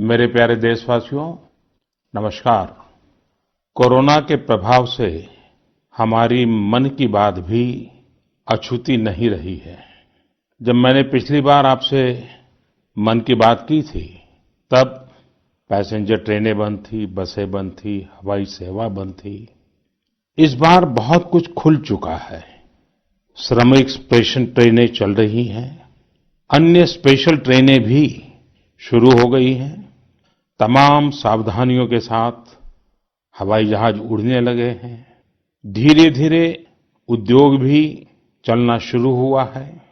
मेरे प्यारे देशवासियों, नमस्कार। कोरोना के प्रभाव से हमारी मन की बात भी अछूती नहीं रही है। जब मैंने पिछली बार आपसे मन की बात की थी, तब पैसेंजर ट्रेनें बंद थी, बसें बंद थी, हवाई सेवा बंद थी। इस बार बहुत कुछ खुल चुका है। श्रमिक स्पेशल ट्रेनें चल रही हैं, अन्य स्पेशल ट्रेनें भी शुरू हो गई हैं। तमाम सावधानियों के साथ हवाई जहाज उड़ने लगे हैं। धीरे धीरे उद्योग भी चलना शुरू हुआ है।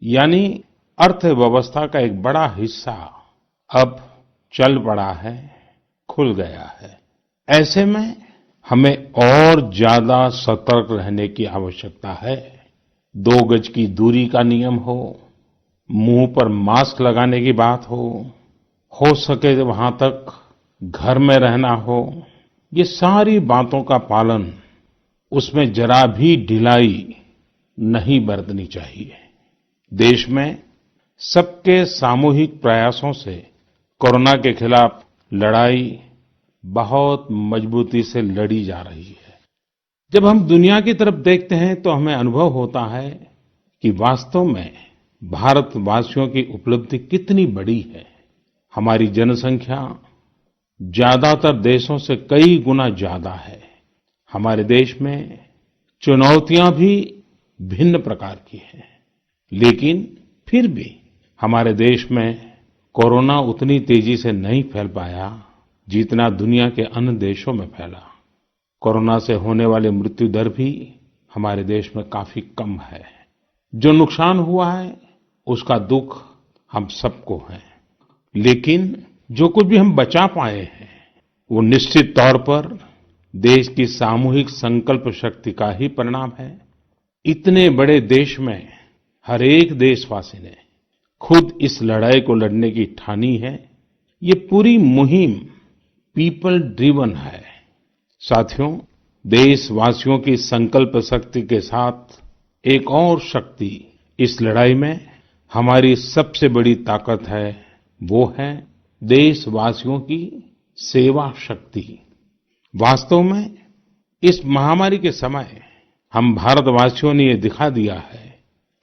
यानी अर्थव्यवस्था का एक बड़ा हिस्सा अब चल पड़ा है, खुल गया है। ऐसे में हमें और ज्यादा सतर्क रहने की आवश्यकता है। 2 गज की दूरी का नियम हो, मुंह पर मास्क लगाने की बात हो सके तो वहां तक घर में रहना हो, ये सारी बातों का पालन, उसमें जरा भी ढिलाई नहीं बरतनी चाहिए। देश में सबके सामूहिक प्रयासों से कोरोना के खिलाफ लड़ाई बहुत मजबूती से लड़ी जा रही है। जब हम दुनिया की तरफ देखते हैं तो हमें अनुभव होता है कि वास्तव में भारतवासियों की उपलब्धि कितनी बड़ी है। हमारी जनसंख्या ज्यादातर देशों से कई गुना ज्यादा है। हमारे देश में चुनौतियां भी भिन्न प्रकार की हैं, लेकिन फिर भी हमारे देश में कोरोना उतनी तेजी से नहीं फैल पाया जितना दुनिया के अन्य देशों में फैला। कोरोना से होने वाली मृत्यु दर भी हमारे देश में काफी कम है। जो नुकसान हुआ है उसका दुख हम सबको है, लेकिन जो कुछ भी हम बचा पाए हैं वो निश्चित तौर पर देश की सामूहिक संकल्प शक्ति का ही परिणाम है। इतने बड़े देश में हर एक देशवासी ने खुद इस लड़ाई को लड़ने की ठानी है। ये पूरी मुहिम पीपल ड्रिवन है। साथियों, देशवासियों की संकल्प शक्ति के साथ एक और शक्ति इस लड़ाई में हमारी सबसे बड़ी ताकत है, वो है देशवासियों की सेवा शक्ति। वास्तव में इस महामारी के समय हम भारतवासियों ने ये दिखा दिया है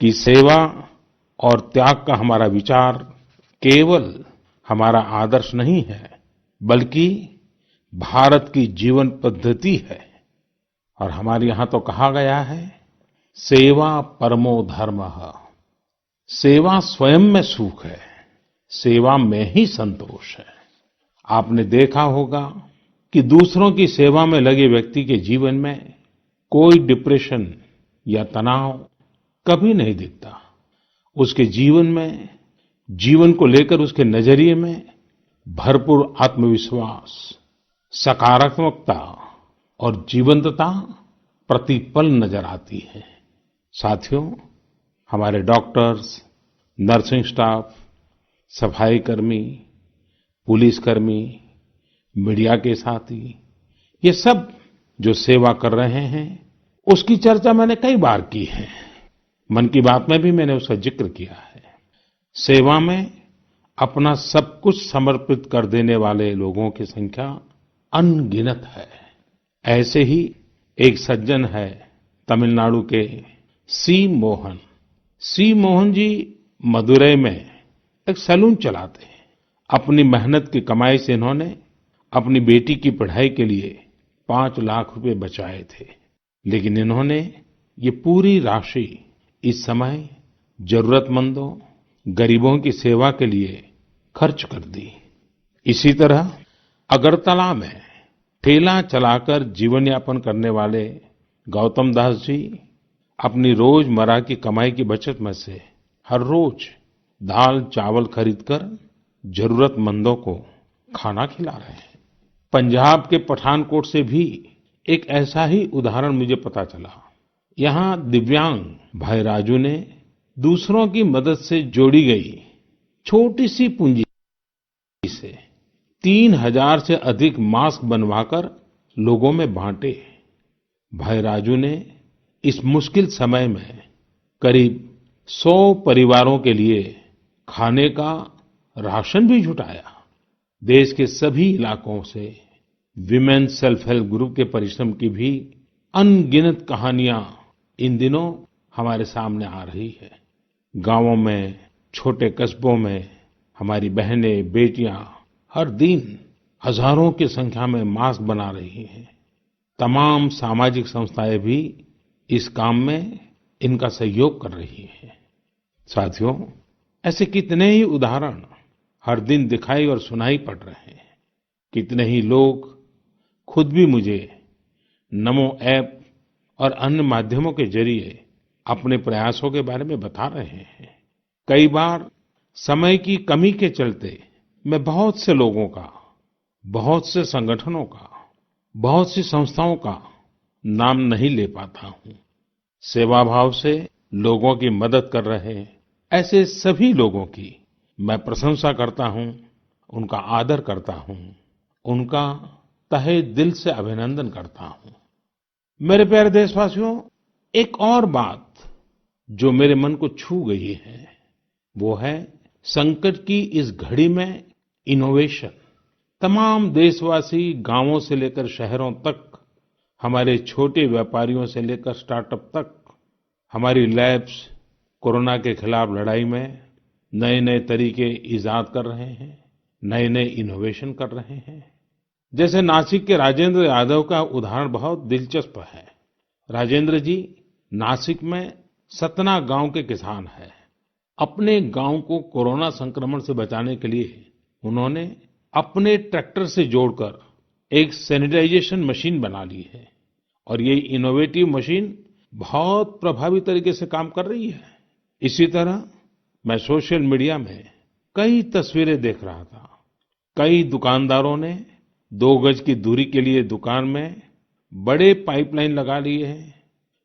कि सेवा और त्याग का हमारा विचार केवल हमारा आदर्श नहीं है, बल्कि भारत की जीवन पद्धति है। और हमारे यहाँ तो कहा गया है, सेवा परमो धर्मः। सेवा स्वयं में सुख है, सेवा में ही संतोष है। आपने देखा होगा कि दूसरों की सेवा में लगे व्यक्ति के जीवन में कोई डिप्रेशन या तनाव कभी नहीं दिखता। उसके जीवन में, जीवन को लेकर उसके नजरिए में भरपूर आत्मविश्वास, सकारात्मकता और जीवंतता प्रतिपल नजर आती है। साथियों, हमारे डॉक्टर्स, नर्सिंग स्टाफ, सफाई कर्मी, पुलिसकर्मी, मीडिया के साथी, ये सब जो सेवा कर रहे हैं, उसकी चर्चा मैंने कई बार की है। मन की बात में भी मैंने उसका जिक्र किया है। सेवा में अपना सब कुछ समर्पित कर देने वाले लोगों की संख्या अनगिनत है। ऐसे ही एक सज्जन है तमिलनाडु के सी मोहन। सी मोहन जी मदुरै में एक सैलून चलाते हैं। अपनी मेहनत की कमाई से इन्होंने अपनी बेटी की पढ़ाई के लिए 5 लाख रुपए बचाए थे, लेकिन इन्होंने ये पूरी राशि इस समय जरूरतमंदों, गरीबों की सेवा के लिए खर्च कर दी। इसी तरह अगरतला में ठेला चलाकर जीवन यापन करने वाले गौतम दास जी अपनी रोजमर्रा की कमाई की बचत में से हर रोज दाल चावल खरीदकर जरूरतमंदों को खाना खिला रहे हैं। पंजाब के पठानकोट से भी एक ऐसा ही उदाहरण मुझे पता चला। यहाँ दिव्यांग भाई राजू ने दूसरों की मदद से जोड़ी गई छोटी सी पूंजी से 3000 से अधिक मास्क बनवाकर लोगों में बांटे। भाई राजू ने इस मुश्किल समय में करीब 100 परिवारों के लिए खाने का राशन भी जुटाया। देश के सभी इलाकों से विमेन सेल्फ हेल्प ग्रुप के परिश्रम की भी अनगिनत कहानियां इन दिनों हमारे सामने आ रही है। गांवों में, छोटे कस्बों में हमारी बहनें, बेटियां हर दिन हजारों की संख्या में मास्क बना रही हैं। तमाम सामाजिक संस्थाएं भी इस काम में इनका सहयोग कर रही हैं। साथियों, ऐसे कितने ही उदाहरण हर दिन दिखाई और सुनाई पड़ रहे हैं। कितने ही लोग खुद भी मुझे नमो ऐप और अन्य माध्यमों के जरिए अपने प्रयासों के बारे में बता रहे हैं। कई बार समय की कमी के चलते मैं बहुत से लोगों का, बहुत से संगठनों का, बहुत सी संस्थाओं का नाम नहीं ले पाता हूँ। सेवाभाव से लोगों की मदद कर रहे ऐसे सभी लोगों की मैं प्रशंसा करता हूँ, उनका आदर करता हूँ, उनका तहे दिल से अभिनंदन करता हूँ। मेरे प्यारे देशवासियों, एक और बात जो मेरे मन को छू गई है, वो है संकट की इस घड़ी में इनोवेशन। तमाम देशवासी गांवों से लेकर शहरों तक, हमारे छोटे व्यापारियों से लेकर स्टार्टअप तक, हमारी लैब्स कोरोना के खिलाफ लड़ाई में नए-नए तरीके इजाद कर रहे हैं, नए-नए इनोवेशन कर रहे हैं। जैसे नासिक के राजेंद्र यादव का उदाहरण बहुत दिलचस्प है। राजेंद्र जी नासिक में सतना गांव के किसान हैं। अपने गांव को कोरोना संक्रमण से बचाने के लिए उन्होंने अपने ट्रैक्टर से जोड़कर एक सैनिटाइजेशन मशीन बना ली है और ये इनोवेटिव मशीन बहुत प्रभावी तरीके से काम कर रही है। इसी तरह मैं सोशल मीडिया में कई तस्वीरें देख रहा था। कई दुकानदारों ने 2 गज की दूरी के लिए दुकान में बड़े पाइपलाइन लगा लिए हैं,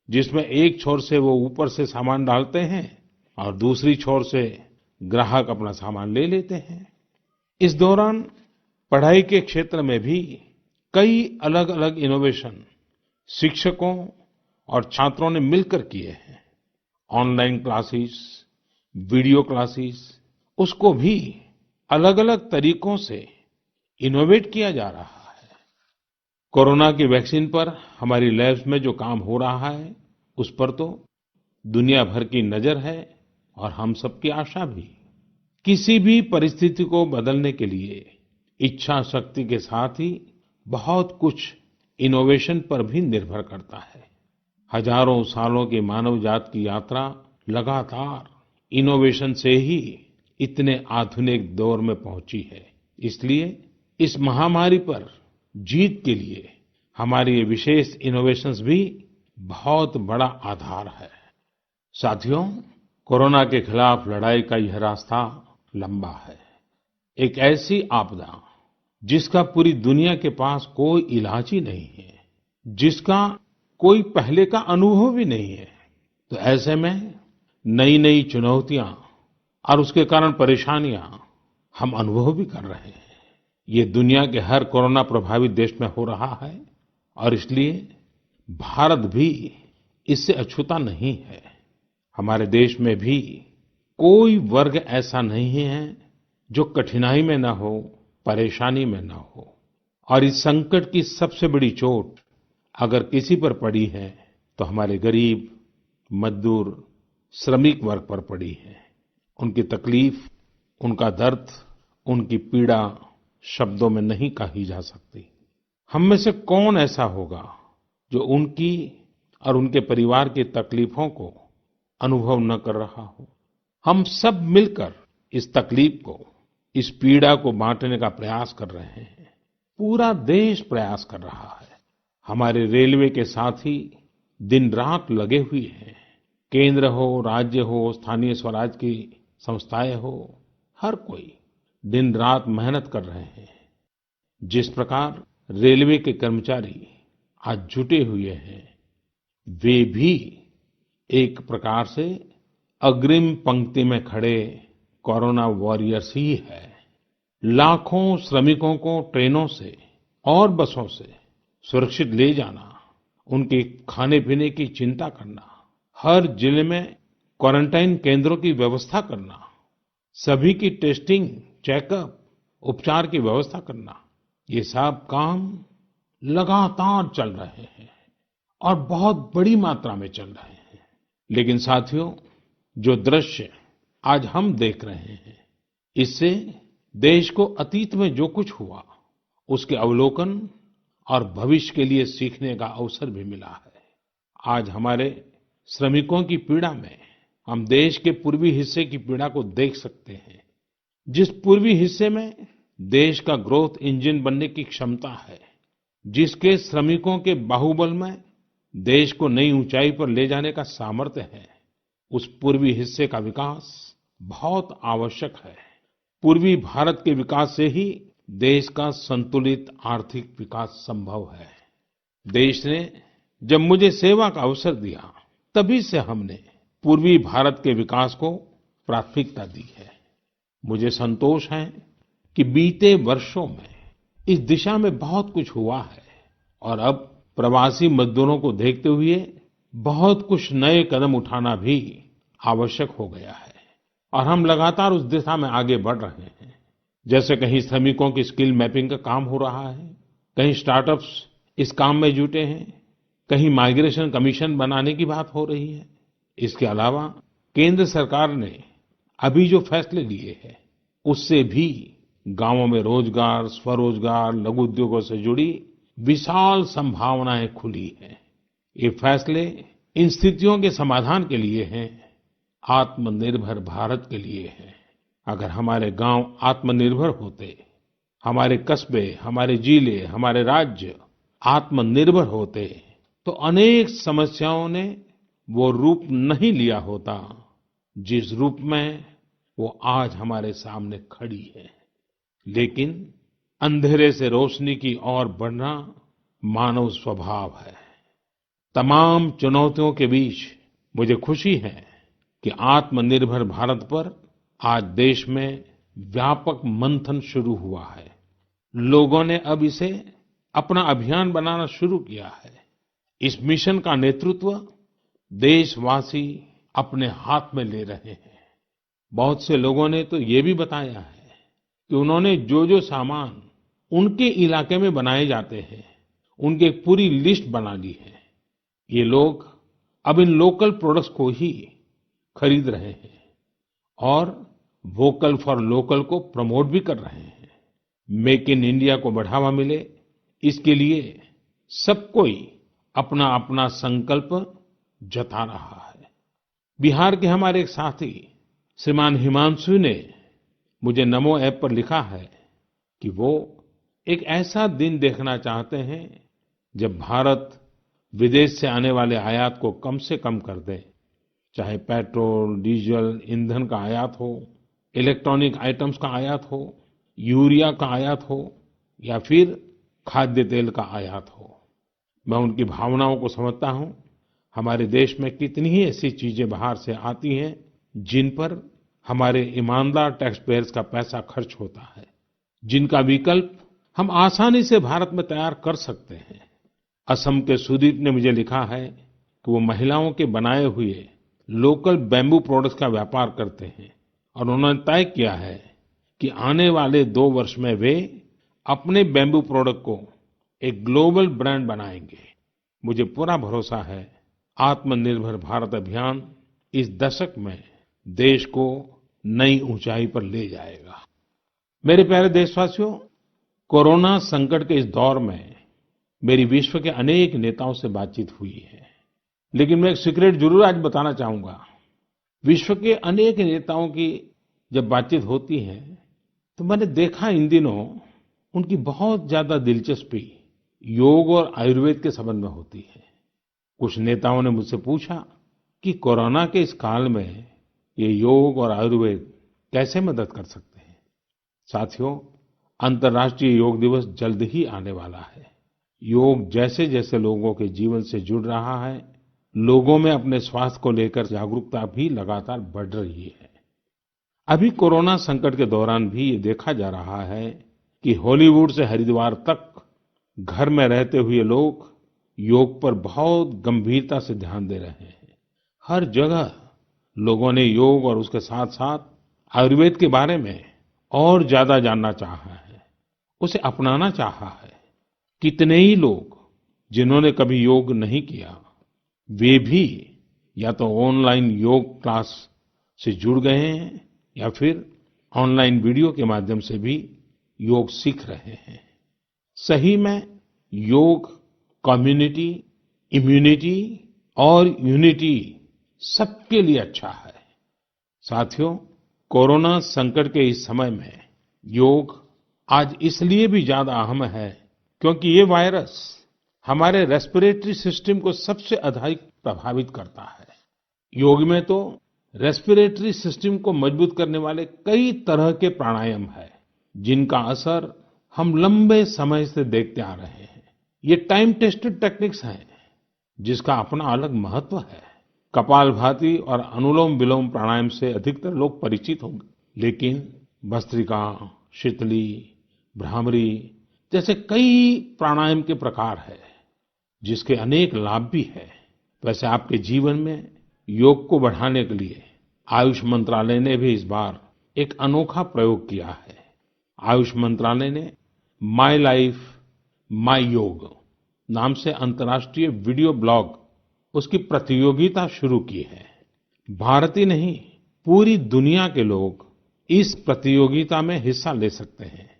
जिसमें एक छोर से वो ऊपर से सामान डालते हैं और दूसरी छोर से ग्राहक अपना सामान ले लेते हैं। इस दौरान पढ़ाई के क्षेत्र में भी कई अलग-अलग इनोवेशन शिक्षकों और छात्रों ने मिलकर किए हैं। ऑनलाइन क्लासेस, वीडियो क्लासेस, उसको भी अलग-अलग तरीकों से इनोवेट किया जा रहा है। कोरोना की वैक्सीन पर हमारी लैब्स में जो काम हो रहा है, उस पर तो दुनिया भर की नजर है और हम सबकी आशा भी। किसी भी परिस्थिति को बदलने के लिए इच्छा शक्ति के साथ ही बहुत कुछ इनोवेशन पर भी निर्भर करता है। हजारों सालों की मानव जात की यात्रा लगातार इनोवेशन से ही इतने आधुनिक दौर में पहुंची है। इसलिए इस महामारी पर जीत के लिए हमारे ये विशेष इनोवेशंस भी बहुत बड़ा आधार है। साथियों, कोरोना के खिलाफ लड़ाई का यह रास्ता लंबा है। एक ऐसी आपदा जिसका पूरी दुनिया के पास कोई इलाज ही नहीं है, जिसका कोई पहले का अनुभव भी नहीं है, तो ऐसे में नई-नई चुनौतियां और उसके कारण परेशानियां हम अनुभव भी कर रहे हैं। ये दुनिया के हर कोरोना प्रभावित देश में हो रहा है और इसलिए भारत भी इससे अछूता नहीं है। हमारे देश में भी कोई वर्ग ऐसा नहीं है जो कठिनाई में न हो, परेशानी में न हो। और इस संकट की सबसे बड़ी चोट अगर किसी पर पड़ी है तो हमारे गरीब, मजदूर, श्रमिक वर्ग पर पड़ी है। उनकी तकलीफ, उनका दर्द, उनकी पीड़ा शब्दों में नहीं कही जा सकती। हम में से कौन ऐसा होगा जो उनकी और उनके परिवार की तकलीफों को अनुभव न कर रहा हो। हम सब मिलकर इस तकलीफ को, इस पीड़ा को बांटने का प्रयास कर रहे हैं। पूरा देश प्रयास कर रहा है। हमारे रेलवे के साथी दिन रात लगे हुए हैं। केंद्र हो, राज्य हो, स्थानीय स्वराज की संस्थाएं हो, हर कोई दिन रात मेहनत कर रहे हैं। जिस प्रकार रेलवे के कर्मचारी आज जुटे हुए हैं, वे भी एक प्रकार से अग्रिम पंक्ति में खड़े कोरोना वॉरियर्स ही है। लाखों श्रमिकों को ट्रेनों से और बसों से सुरक्षित ले जाना, उनके खाने पीने की चिंता करना, हर जिले में क्वारंटाइन केंद्रों की व्यवस्था करना, सभी की टेस्टिंग, चेकअप, उपचार की व्यवस्था करना, ये सब काम लगातार चल रहे हैं और बहुत बड़ी मात्रा में चल रहे हैं। लेकिन साथियों, जो दृश्य आज हम देख रहे हैं, इससे देश को अतीत में जो कुछ हुआ, उसके अवलोकन और भविष्य के लिए सीखने का अवसर भी मिला है। आज हमारे श्रमिकों की पीड़ा में हम देश के पूर्वी हिस्से की पीड़ा को देख सकते हैं। जिस पूर्वी हिस्से में देश का ग्रोथ इंजन बनने की क्षमता है, जिसके श्रमिकों के बाहुबल में देश को नई ऊंचाई पर ले जाने का सामर्थ्य है, उस पूर्वी हिस्से का विकास बहुत आवश्यक है। पूर्वी भारत के विकास से ही देश का संतुलित आर्थिक विकास संभव है। देश ने जब मुझे सेवा का अवसर दिया, तभी से हमने पूर्वी भारत के विकास को प्राथमिकता दी है। मुझे संतोष है कि बीते वर्षों में इस दिशा में बहुत कुछ हुआ है और अब प्रवासी मजदूरों को देखते हुए बहुत कुछ नए कदम उठाना भी आवश्यक हो गया है और हम लगातार उस दिशा में आगे बढ़ रहे हैं। जैसे कहीं श्रमिकों की स्किल मैपिंग का काम हो रहा है, कहीं स्टार्टअप्स इस काम में जुटे हैं, कहीं माइग्रेशन कमीशन बनाने की बात हो रही है। इसके अलावा केंद्र सरकार ने अभी जो फैसले लिए हैं, उससे भी गांवों में रोजगार, स्वरोजगार, लघु उद्योगों से जुड़ी विशाल संभावनाएं खुली हैं। ये फैसले इन स्थितियों के समाधान के लिए हैं, आत्मनिर्भर भारत के लिए हैं। अगर हमारे गांव आत्मनिर्भर होते, हमारे कस्बे, हमारे जिले, हमारे राज्य आत्मनिर्भर होते, तो अनेक समस्याओं ने वो रूप नहीं लिया होता जिस रूप में वो आज हमारे सामने खड़ी है। लेकिन अंधेरे से रोशनी की ओर बढ़ना मानव स्वभाव है। तमाम चुनौतियों के बीच मुझे खुशी है कि आत्मनिर्भर भारत पर आज देश में व्यापक मंथन शुरू हुआ है। लोगों ने अब इसे अपना अभियान बनाना शुरू किया है। इस मिशन का नेतृत्व देशवासी अपने हाथ में ले रहे हैं। बहुत से लोगों ने तो ये भी बताया है कि उन्होंने जो सामान उनके इलाके में बनाए जाते हैं, उनकी एक पूरी लिस्ट बना ली है। ये लोग अब इन लोकल प्रोडक्ट्स को ही खरीद रहे हैं और वोकल फॉर लोकल को प्रमोट भी कर रहे हैं। मेक इन इंडिया को बढ़ावा मिले, इसके लिए सब कोई अपना अपना संकल्प जता रहा है। बिहार के हमारे एक साथी श्रीमान हिमांशु ने मुझे नमो ऐप पर लिखा है कि वो एक ऐसा दिन देखना चाहते हैं जब भारत विदेश से आने वाले आयात को कम से कम कर दे, चाहे पेट्रोल, डीजल, ईंधन का आयात हो, इलेक्ट्रॉनिक आइटम्स का आयात हो, यूरिया का आयात हो या फिर खाद्य तेल का आयात हो। मैं उनकी भावनाओं को समझता हूँ। हमारे देश में कितनी ही ऐसी चीजें बाहर से आती हैं जिन पर हमारे ईमानदार टैक्स पेयर्स का पैसा खर्च होता है, जिनका विकल्प हम आसानी से भारत में तैयार कर सकते हैं। असम के सुदीप ने मुझे लिखा है कि वो महिलाओं के बनाए हुए लोकल बैम्बू प्रोडक्ट्स का व्यापार करते हैं और उन्होंने तय किया है कि आने वाले 2 वर्ष में वे अपने बैम्बू प्रोडक्ट को एक ग्लोबल ब्रांड बनाएंगे। मुझे पूरा भरोसा है आत्मनिर्भर भारत अभियान इस दशक में देश को नई ऊंचाई पर ले जाएगा। मेरे प्यारे देशवासियों, कोरोना संकट के इस दौर में मेरी विश्व के अनेक नेताओं से बातचीत हुई है, लेकिन मैं एक सीक्रेट जरूर आज बताना चाहूंगा। विश्व के अनेक नेताओं की जब बातचीत होती है तो मैंने देखा इन दिनों उनकी बहुत ज्यादा दिलचस्पी योग और आयुर्वेद के संबंध में होती है। कुछ नेताओं ने मुझसे पूछा कि कोरोना के इस काल में ये योग और आयुर्वेद कैसे मदद कर सकते हैं। साथियों, अंतर्राष्ट्रीय योग दिवस जल्द ही आने वाला है। योग जैसे जैसे लोगों के जीवन से जुड़ रहा है, लोगों में अपने स्वास्थ्य को लेकर जागरूकता भी लगातार बढ़ रही है। अभी कोरोना संकट के दौरान भी ये देखा जा रहा है कि हॉलीवुड से हरिद्वार तक घर में रहते हुए लोग योग पर बहुत गंभीरता से ध्यान दे रहे हैं। हर जगह लोगों ने योग और उसके साथ साथ आयुर्वेद के बारे में और ज्यादा जानना चाहा है, उसे अपनाना चाहा है। कितने ही लोग जिन्होंने कभी योग नहीं किया, वे भी या तो ऑनलाइन योग क्लास से जुड़ गए हैं या फिर ऑनलाइन वीडियो के माध्यम से भी योग सीख रहे हैं। सही में योग कम्युनिटी, इम्यूनिटी और यूनिटी सबके लिए अच्छा है। साथियों, कोरोना संकट के इस समय में योग आज इसलिए भी ज्यादा अहम है क्योंकि ये वायरस हमारे रेस्पिरेटरी सिस्टम को सबसे अधिक प्रभावित करता है। योग में तो रेस्पिरेटरी सिस्टम को मजबूत करने वाले कई तरह के प्राणायाम है, जिनका असर हम लंबे समय से देखते आ रहे हैं। ये टाइम टेस्टेड टेक्निक्स हैं, जिसका अपना अलग महत्व है। कपालभाति और अनुलोम विलोम प्राणायाम से अधिकतर लोग परिचित होंगे, लेकिन भस्त्रिका, शीतली, भ्रामरी जैसे कई प्राणायाम के प्रकार है, जिसके अनेक लाभ भी है। वैसे आपके जीवन में योग को बढ़ाने के लिए आयुष मंत्रालय ने भी इस बार एक अनोखा प्रयोग किया है। आयुष मंत्रालय ने माय लाइफ माय योग नाम से अंतर्राष्ट्रीय वीडियो ब्लॉग उसकी प्रतियोगिता शुरू की है। भारत ही नहीं, पूरी दुनिया के लोग इस प्रतियोगिता में हिस्सा ले सकते हैं।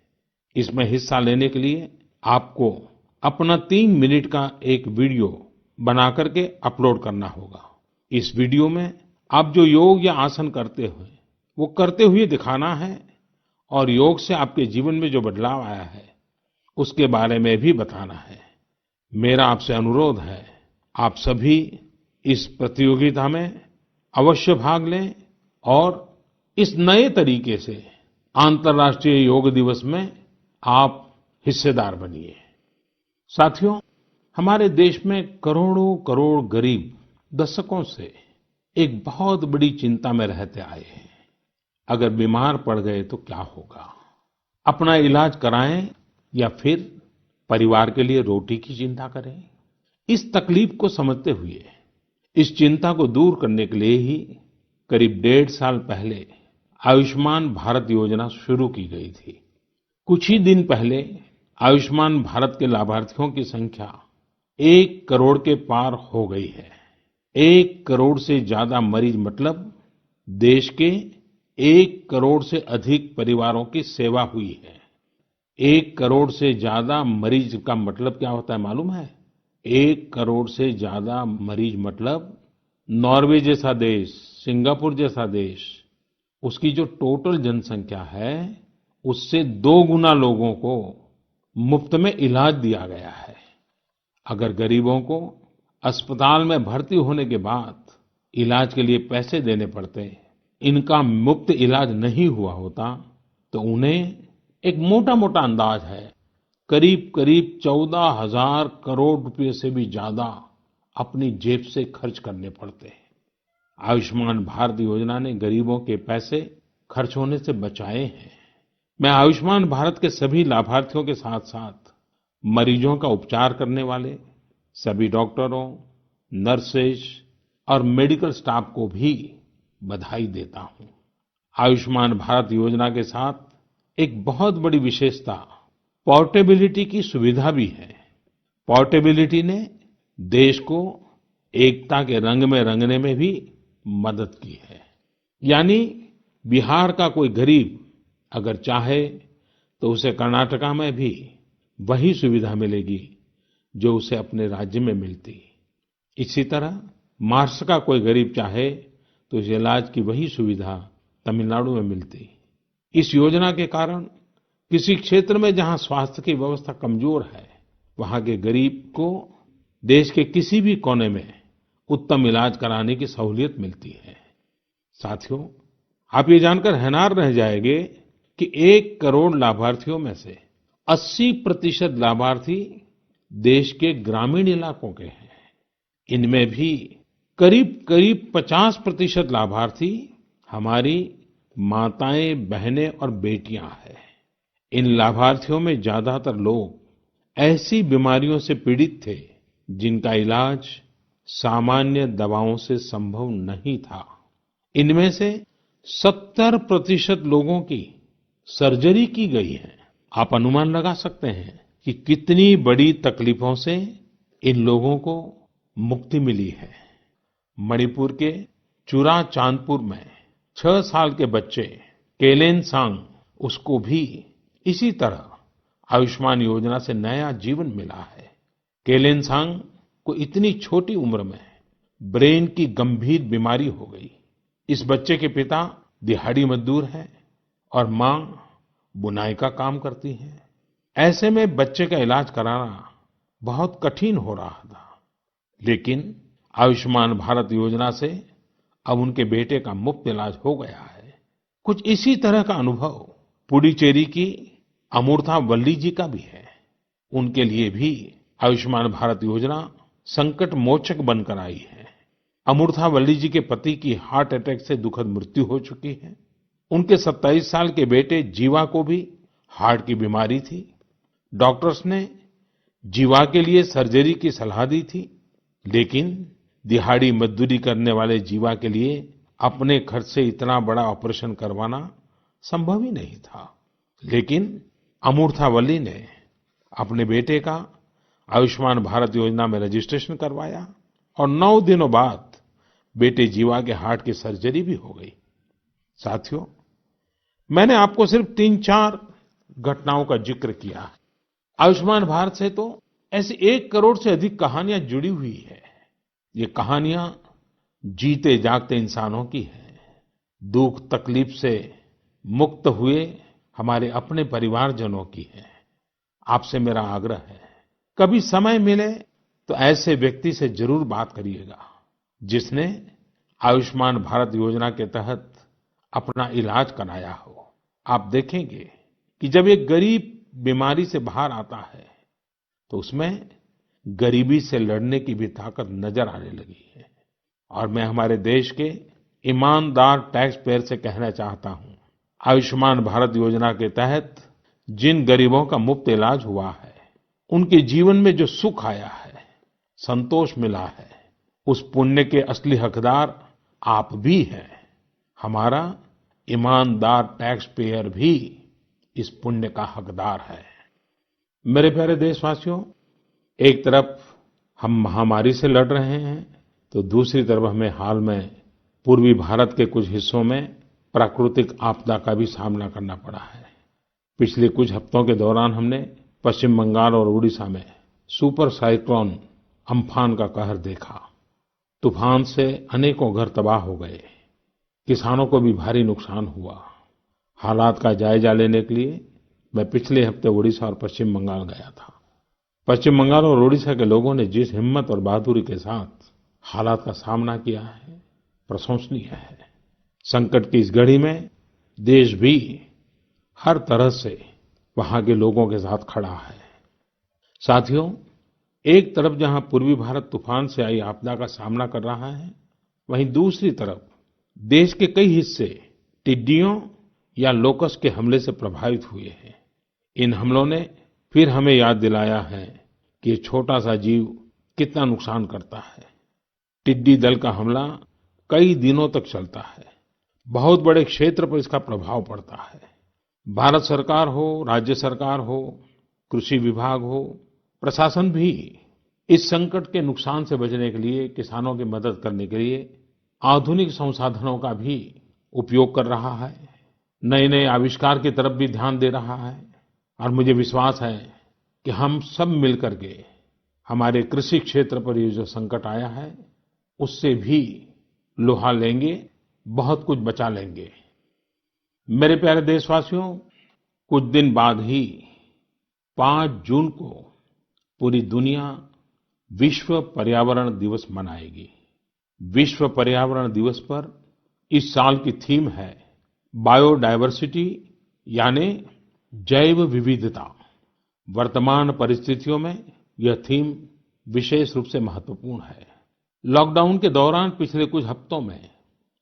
इसमें हिस्सा लेने के लिए आपको अपना 3 मिनट का एक वीडियो बना करके अपलोड करना होगा। इस वीडियो में आप जो योग या आसन करते हुए वो करते हुए दिखाना है और योग से आपके जीवन में जो बदलाव आया है उसके बारे में भी बताना है। मेरा आपसे अनुरोध है, आप सभी इस प्रतियोगिता में अवश्य भाग लें और इस नए तरीके से अंतर्राष्ट्रीय योग दिवस में आप हिस्सेदार बनिए। साथियों, हमारे देश में करोड़ों करोड़ गरीब दशकों से एक बहुत बड़ी चिंता में रहते आए हैं। अगर बीमार पड़ गए तो क्या होगा? अपना इलाज कराएं या फिर परिवार के लिए रोटी की चिंता करें? इस तकलीफ को समझते हुए, इस चिंता को दूर करने के लिए ही करीब 1.5 साल पहले आयुष्मान भारत योजना शुरू की गई थी। कुछ ही दिन पहले आयुष्मान भारत के लाभार्थियों की संख्या 1 करोड़ के पार हो गई है। 1 करोड़ से ज्यादा मरीज मतलब देश के 1 करोड़ से अधिक परिवारों की सेवा हुई है। 1 करोड़ से ज्यादा मरीज का मतलब क्या होता है मालूम है? 1 करोड़ से ज्यादा मरीज मतलब नॉर्वे जैसा देश, सिंगापुर जैसा देश, उसकी जो टोटल जनसंख्या है उससे 2 गुना लोगों को मुफ्त में इलाज दिया गया है। अगर गरीबों को अस्पताल में भर्ती होने के बाद इलाज के लिए पैसे देने पड़ते, इनका मुफ्त इलाज नहीं हुआ होता, तो उन्हें एक मोटा-मोटा अंदाज है, करीब-करीब 14,000 करोड़ रुपए से भी ज्यादा अपनी जेब से खर्च करने पड़ते हैं। आयुष्मान भारत योजना ने गरीबों के पैसे खर्च होने से बचाए हैं। मैं आयुष्मान भारत के सभी लाभार्थियों के साथ-साथ मरीजों का उपचार करने वाले सभी डॉक्टरों, नर्सेज और मेडिकल स्टाफ को भी बधाई देता हूं। आयुष्मान भारत योजना के साथ एक बहुत बड़ी विशेषता पोर्टेबिलिटी की सुविधा भी है। पोर्टेबिलिटी ने देश को एकता के रंग में रंगने में भी मदद की है। यानी बिहार का कोई गरीब अगर चाहे तो उसे कर्नाटका में भी वही सुविधा मिलेगी जो उसे अपने राज्य में मिलती। इसी तरह महाराष्ट्र का कोई गरीब चाहे तो उसे इलाज की वही सुविधा तमिलनाडु में मिलती। इस योजना के कारण किसी क्षेत्र में जहां स्वास्थ्य की व्यवस्था कमजोर है, वहां के गरीब को देश के किसी भी कोने में उत्तम इलाज कराने की सहूलियत मिलती है। साथियों, आप ये जानकर हैरान रह जाएंगे कि 1 करोड़ लाभार्थियों में से 80% लाभार्थी देश के ग्रामीण इलाकों के हैं। इनमें भी करीब-करीब 50% लाभार्थी हमारी माताएं, बहनें और बेटियां हैं। इन लाभार्थियों में ज्यादातर लोग ऐसी बीमारियों से पीड़ित थे जिनका इलाज सामान्य दवाओं से संभव नहीं था। इनमें से 70% लोगों की सर्जरी की गई है। आप अनुमान लगा सकते हैं कि कितनी बड़ी तकलीफों से इन लोगों को मुक्ति मिली है। मणिपुर के चुराचांदपुर में 6 साल के बच्चे केलेनसांग, उसको भी इसी तरह आयुष्मान योजना से नया जीवन मिला है। केलेनसांग को इतनी छोटी उम्र में ब्रेन की गंभीर बीमारी हो गई। इस बच्चे के पिता दिहाड़ी मजदूर हैं और मां बुनाई का काम करती हैं। ऐसे में बच्चे का इलाज कराना बहुत कठिन हो रहा था, लेकिन आयुष्मान भारत योजना से अब उनके बेटे का मुफ्त इलाज हो गया है। कुछ इसी तरह का अनुभव पुडुचेरी की अमूर्था वल्ली जी का भी है। उनके लिए भी आयुष्मान भारत योजना संकट मोचक बनकर आई है। अमूर्था वल्ली जी के पति की हार्ट अटैक से दुखद मृत्यु हो चुकी है। उनके 27 साल के बेटे जीवा को भी हार्ट की बीमारी थी। डॉक्टर्स ने जीवा के लिए सर्जरी की सलाह दी थी, लेकिन दिहाड़ी मजदूरी करने वाले जीवा के लिए अपने खर्च से इतना बड़ा ऑपरेशन करवाना संभव ही नहीं था। लेकिन अमूर्था वल्ली ने अपने बेटे का आयुष्मान भारत योजना में रजिस्ट्रेशन करवाया और 9 दिनों बाद बेटे जीवा के हार्ट की सर्जरी भी हो गई। साथियों, मैंने आपको सिर्फ 3-4 घटनाओं का जिक्र किया है। आयुष्मान भारत से तो ऐसी 1 करोड़ से अधिक कहानियां जुड़ी हुई है। ये कहानियां जीते जागते इंसानों की हैं। दुख तकलीफ से मुक्त हुए हमारे अपने परिवारजनों की है। आपसे मेरा आग्रह है, कभी समय मिले तो ऐसे व्यक्ति से जरूर बात करिएगा जिसने आयुष्मान भारत योजना के तहत अपना इलाज कराया हो। आप देखेंगे कि जब एक गरीब बीमारी से बाहर आता है तो उसमें गरीबी से लड़ने की भी ताकत नजर आने लगी है। और मैं हमारे देश के ईमानदार टैक्स पेयर से कहना चाहता हूं, आयुष्मान भारत योजना के तहत जिन गरीबों का मुफ्त इलाज हुआ है, उनके जीवन में जो सुख आया है, संतोष मिला है, उस पुण्य के असली हकदार आप भी हैं। हमारा ईमानदार टैक्स पेयर भी इस पुण्य का हकदार है। मेरे प्यारे देशवासियों, एक तरफ हम महामारी से लड़ रहे हैं तो दूसरी तरफ हमें हाल में पूर्वी भारत के कुछ हिस्सों में प्राकृतिक आपदा का भी सामना करना पड़ा है। पिछले कुछ हफ्तों के दौरान हमने पश्चिम बंगाल और उड़ीसा में सुपर साइक्लोन अम्फान का कहर देखा। तूफान से अनेकों घर तबाह हो गए, किसानों को भी भारी नुकसान हुआ। हालात का जायजा लेने के लिए मैं पिछले हफ्ते उड़ीसा और पश्चिम बंगाल गया था। पश्चिम बंगाल और उड़ीसा के लोगों ने जिस हिम्मत और बहादुरी के साथ हालात का सामना किया है, प्रशंसनीय है। संकट की इस घड़ी में देश भी हर तरह से वहां के लोगों के साथ खड़ा है। साथियों, एक तरफ जहां पूर्वी भारत तूफान से आई आपदा का सामना कर रहा है, वहीं दूसरी तरफ देश के कई हिस्से टिड्डियों या लोकस्ट के हमले से प्रभावित हुए हैं। इन हमलों ने फिर हमें याद दिलाया है कि ये छोटा सा जीव कितना नुकसान करता है। टिड्डी दल का हमला कई दिनों तक चलता है। बहुत बड़े क्षेत्र पर इसका प्रभाव पड़ता है। भारत सरकार हो, राज्य सरकार हो, कृषि विभाग हो, प्रशासन भी इस संकट के नुकसान से बचने के लिए, किसानों की मदद करने के लिए आधुनिक संसाधनों का भी उपयोग कर रहा है। नए-नए आविष्कार की तरफ भी ध्यान दे रहा है। और मुझे विश्वास है कि हम सब मिलकर के हमारे कृषि क्षेत्र पर ये जो संकट आया है, उससे भी लोहा लेंगे, बहुत कुछ बचा लेंगे। मेरे प्यारे देशवासियों, कुछ दिन बाद ही 5 जून को पूरी दुनिया विश्व पर्यावरण दिवस मनाएगी। विश्व पर्यावरण दिवस पर इस साल की थीम है बायोडायवर्सिटी, यानी जैव विविधता। वर्तमान परिस्थितियों में यह थीम विशेष रूप से महत्वपूर्ण है। लॉकडाउन के दौरान पिछले कुछ हफ्तों में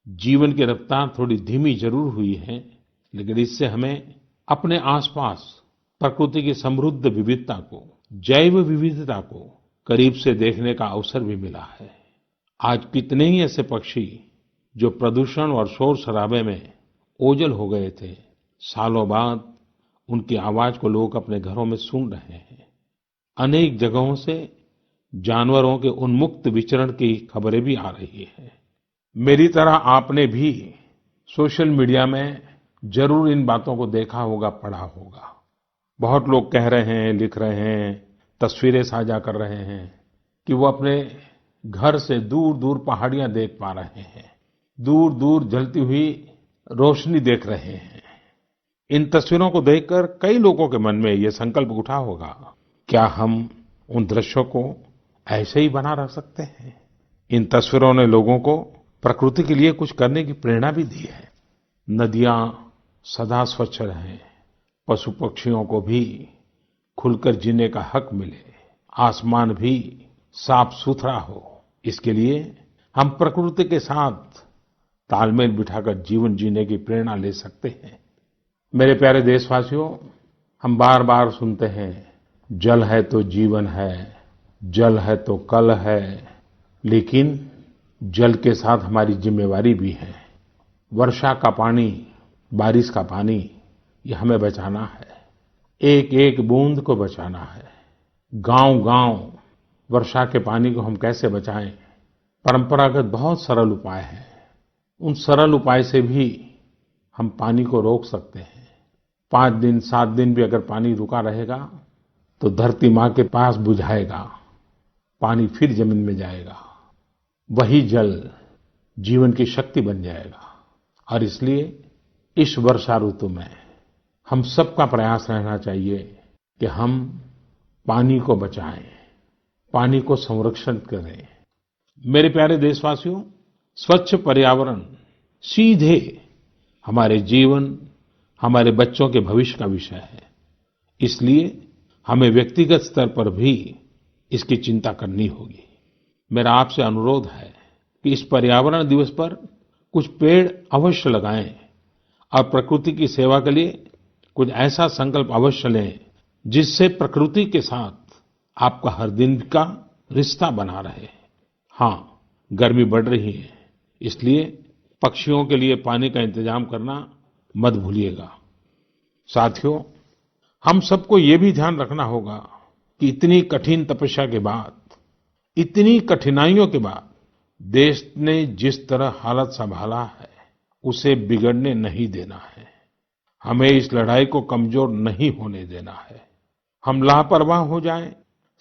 जीवन की रफ्तार थोड़ी धीमी जरूर हुई है, लेकिन इससे हमें अपने आसपास प्रकृति की समृद्ध विविधता को, जैव विविधता को करीब से देखने का अवसर भी मिला है। आज कितने ही ऐसे पक्षी जो प्रदूषण और शोर शराबे में ओझल हो गए थे, सालों बाद उनकी आवाज को लोग अपने घरों में सुन रहे हैं। अनेक जगहों से जानवरों के उन्मुक्त विचरण की खबरें भी आ रही हैं। मेरी तरह आपने भी सोशल मीडिया में जरूर इन बातों को देखा होगा, पढ़ा होगा। बहुत लोग कह रहे हैं, लिख रहे हैं, तस्वीरें साझा कर रहे हैं कि वो अपने घर से दूर-दूर पहाड़ियां देख पा रहे हैं, दूर-दूर जलती हुई रोशनी देख रहे हैं। इन तस्वीरों को देखकर कई लोगों के मन में ये संकल्प उठा होगा, क्या हम उन दृश्यों को ऐसे ही बना रख सकते हैं? इन तस्वीरों ने लोगों को प्रकृति के लिए कुछ करने की प्रेरणा भी दी है। नदियां सदा स्वच्छ रहें, पशु पक्षियों को भी खुलकर जीने का हक मिले, आसमान भी साफ सुथरा हो, इसके लिए हम प्रकृति के साथ तालमेल बिठाकर जीवन जीने की प्रेरणा ले सकते हैं। मेरे प्यारे देशवासियों, हम बार बार सुनते हैं, जल है तो जीवन है, जल है तो कल है, लेकिन जल के साथ हमारी जिम्मेवारी भी है। वर्षा का पानी, बारिश का पानी, ये हमें बचाना है। एक एक बूंद को बचाना है। गांव-गांव वर्षा के पानी को हम कैसे बचाएं? परंपरागत बहुत सरल उपाय हैं। उन सरल उपाय से भी हम पानी को रोक सकते हैं। 5 दिन 7 दिन भी अगर पानी रुका रहेगा तो धरती माँ के पास बुझाएगा, पानी फिर जमीन में जाएगा, वही जल जीवन की शक्ति बन जाएगा। और इसलिए इस वर्षा ऋतु में हम सबका प्रयास रहना चाहिए कि हम पानी को बचाएं, पानी को संरक्षण करें। मेरे प्यारे देशवासियों, स्वच्छ पर्यावरण सीधे हमारे जीवन, हमारे बच्चों के भविष्य का विषय है। इसलिए हमें व्यक्तिगत स्तर पर भी इसकी चिंता करनी होगी। मेरा आपसे अनुरोध है कि इस पर्यावरण दिवस पर कुछ पेड़ अवश्य लगाएं और प्रकृति की सेवा के लिए कुछ ऐसा संकल्प अवश्य लें जिससे प्रकृति के साथ आपका हर दिन का रिश्ता बना रहे। हाँ, गर्मी बढ़ रही है, इसलिए पक्षियों के लिए पानी का इंतजाम करना मत भूलिएगा। साथियों, हम सबको ये भी ध्यान रखना होगा कि इतनी कठिन तपस्या के बाद, इतनी कठिनाइयों के बाद देश ने जिस तरह हालत संभाला है, उसे बिगड़ने नहीं देना है। हमें इस लड़ाई को कमजोर नहीं होने देना है। हम लापरवाह हो जाएं,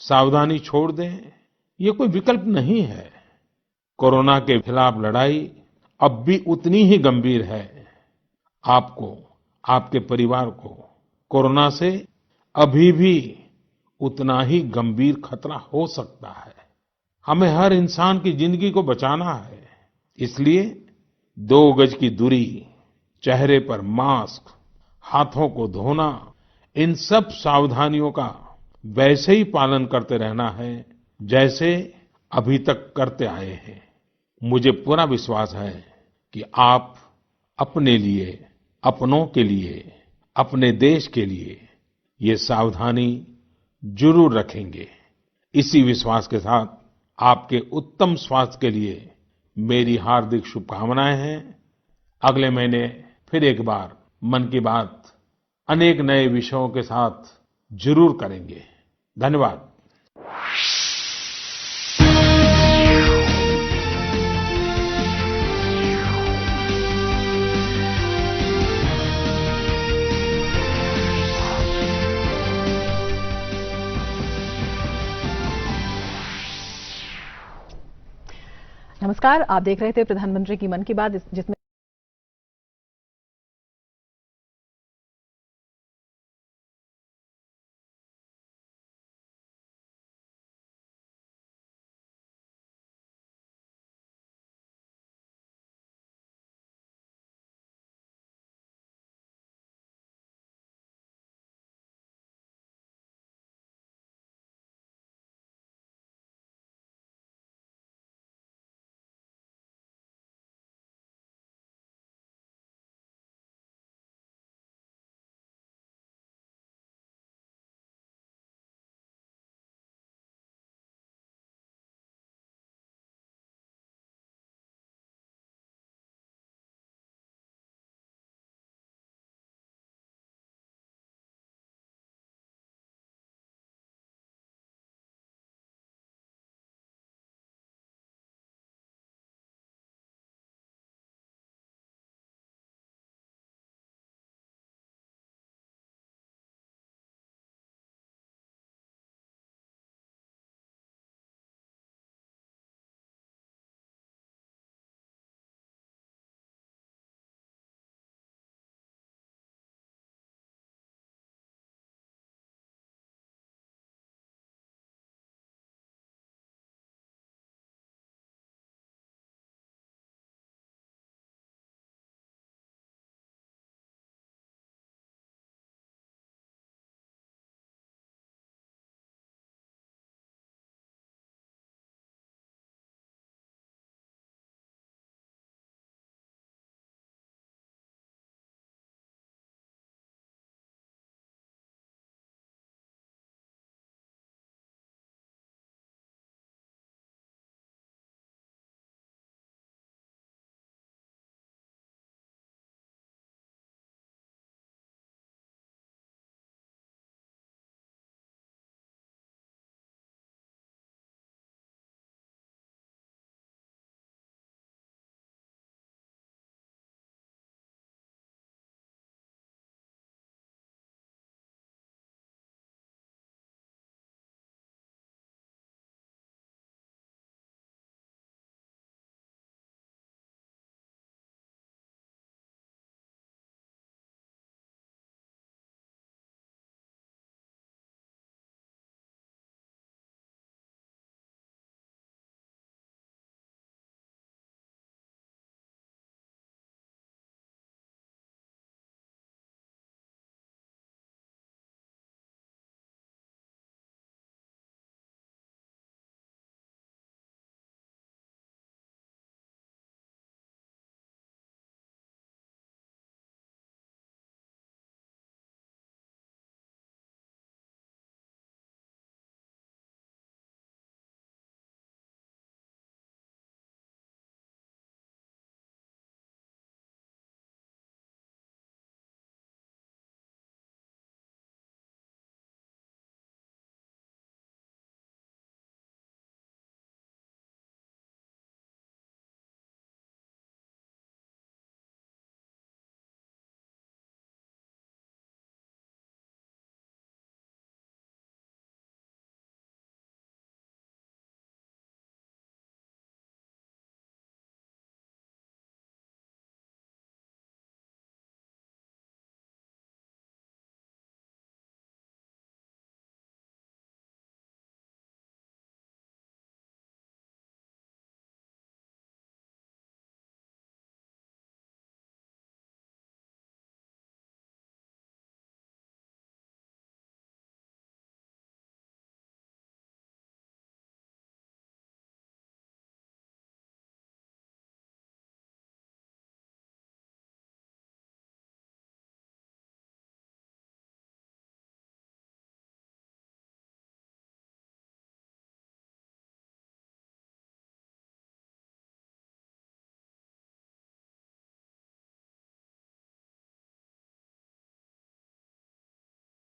सावधानी छोड़ दें, ये कोई विकल्प नहीं है। कोरोना के खिलाफ लड़ाई अब भी उतनी ही गंभीर है। आपको, आपके परिवार को कोरोना से अभी भी उतना ही गंभीर खतरा हो सकता है। हमें हर इंसान की जिंदगी को बचाना है। इसलिए 2 गज की दूरी, चेहरे पर मास्क, हाथों को धोना, इन सब सावधानियों का वैसे ही पालन करते रहना है जैसे अभी तक करते आए हैं। मुझे पूरा विश्वास है कि आप अपने लिए, अपनों के लिए, अपने देश के लिए ये सावधानी जरूर रखेंगे। इसी विश्वास के साथ आपके उत्तम स्वास्थ्य के लिए मेरी हार्दिक शुभकामनाएं हैं। अगले महीने फिर एक बार मन की बात अनेक नए विषयों के साथ जरूर करेंगे। धन्यवाद। नमस्कार, आप देख रहे थे प्रधानमंत्री की मन की बात, जिसमें